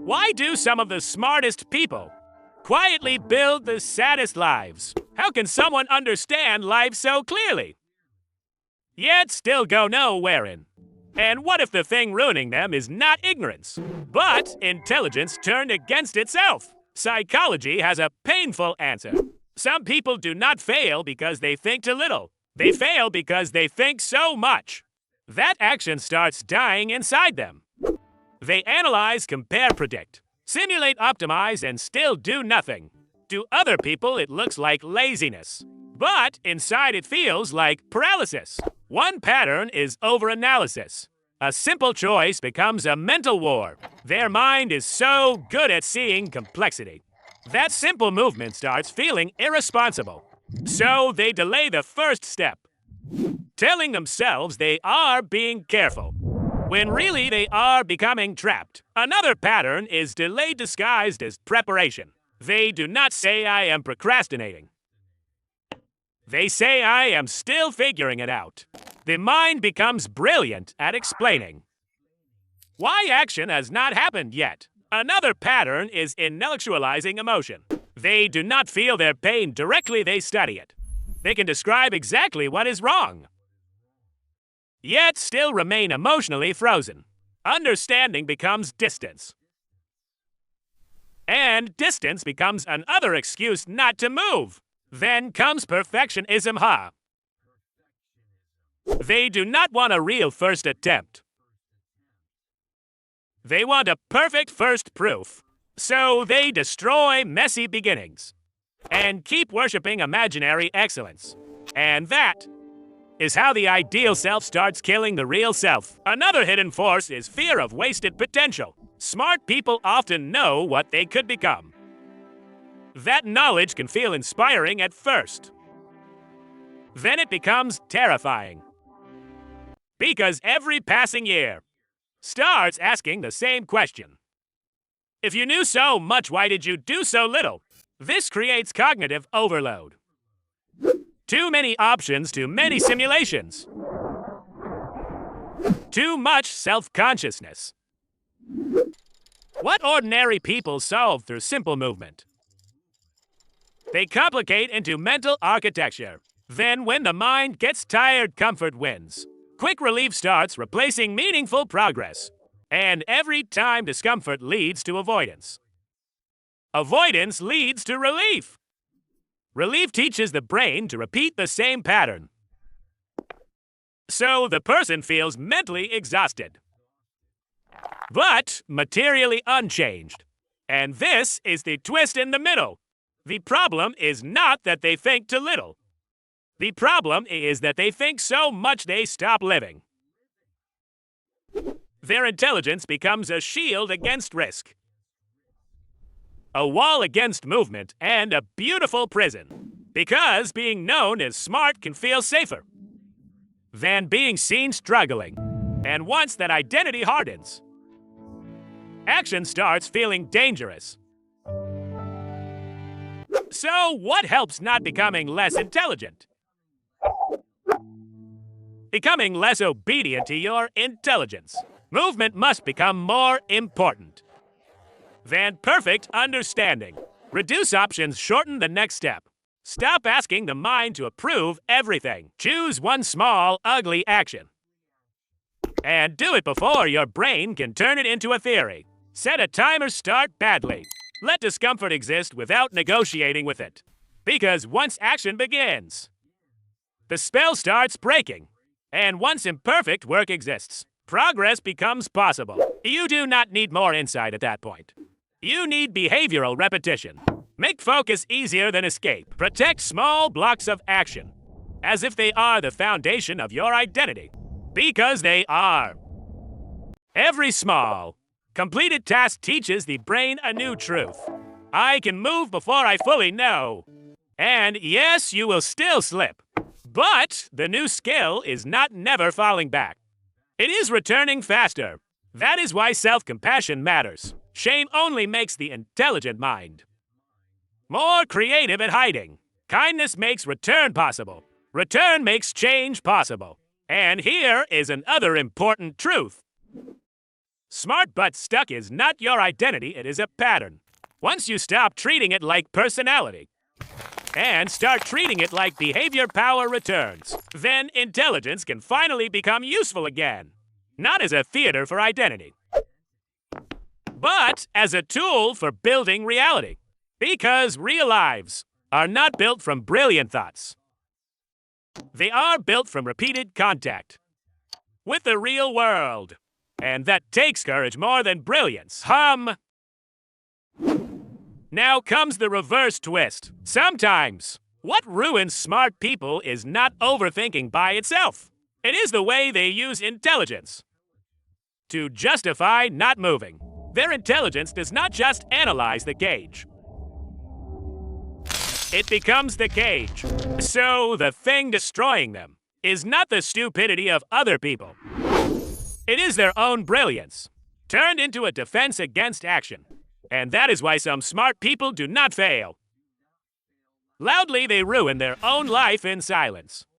Why do some of the smartest people quietly build the saddest lives? How can someone understand life so clearly, yet still go nowherein? And what if the thing ruining them is not ignorance, but intelligence turned against itself? Psychology has a painful answer. Some people do not fail because they think too little. They fail because they think so much. That action starts dying inside them. They analyze, compare, predict, simulate, optimize, and still do nothing. To other people, it looks like laziness, but inside it feels like paralysis. One pattern is overanalysis. A simple choice becomes a mental war. Their mind is so good at seeing complexity. That simple movement starts feeling irresponsible. So they delay the first step, telling themselves they are being careful, when really they are becoming trapped. Another pattern is delay disguised as preparation. They do not say, "I am procrastinating." They say, "I am still figuring it out." The mind becomes brilliant at explaining why action has not happened yet. Another pattern is intellectualizing emotion. They do not feel their pain directly, they study it. They can describe exactly what is wrong, yet still remain emotionally frozen. Understanding becomes distance. And distance becomes another excuse not to move. Then comes perfectionism. They do not want a real first attempt. They want a perfect first proof. So they destroy messy beginnings and keep worshiping imaginary excellence. And that is how the ideal self starts killing the real self. Another hidden force is fear of wasted potential. Smart people often know what they could become. That knowledge can feel inspiring at first. Then it becomes terrifying, because every passing year starts asking the same question. If you knew so much, why did you do so little? This creates cognitive overload. Too many options, too many simulations. Too much self-consciousness. What ordinary people solve through simple movement? They complicate into mental architecture. Then when the mind gets tired, comfort wins. Quick relief starts replacing meaningful progress. And every time discomfort leads to avoidance. Avoidance leads to relief. Relief teaches the brain to repeat the same pattern. So the person feels mentally exhausted, but materially unchanged. And this is the twist in the middle. The problem is not that they think too little. The problem is that they think so much they stop living. Their intelligence becomes a shield against risk, a wall against movement, and a beautiful prison. Because being known as smart can feel safer than being seen struggling. And once that identity hardens, action starts feeling dangerous. So what helps not becoming less intelligent? Becoming less obedient to your intelligence. Movement must become more important than perfect understanding. Reduce options, shorten the next step. Stop asking the mind to approve everything. Choose one small, ugly action. And do it before your brain can turn it into a theory. Set a timer, start badly. Let discomfort exist without negotiating with it. Because once action begins, the spell starts breaking. And once imperfect work exists, progress becomes possible. You do not need more insight at that point. You need behavioral repetition. Make focus easier than escape. Protect small blocks of action, as if they are the foundation of your identity. Because they are. Every small, completed task teaches the brain a new truth. I can move before I fully know. And yes, you will still slip. But the new skill is not never falling back. It is returning faster. That is why self-compassion matters. Shame only makes the intelligent mind more creative at hiding. Kindness makes return possible. Return makes change possible. And here is another important truth. Smart but stuck is not your identity, it is a pattern. Once you stop treating it like personality and start treating it like behavior, power returns, then intelligence can finally become useful again. Not as a theater for identity, but as a tool for building reality. Because real lives are not built from brilliant thoughts. They are built from repeated contact with the real world. And that takes courage more than brilliance. Now comes the reverse twist. Sometimes, what ruins smart people is not overthinking by itself. It is the way they use intelligence to justify not moving. Their intelligence does not just analyze the cage. It becomes the cage. So the thing destroying them is not the stupidity of other people. It is their own brilliance, turned into a defense against action. And that is why some smart people do not fail. Loudly, they ruin their own life in silence.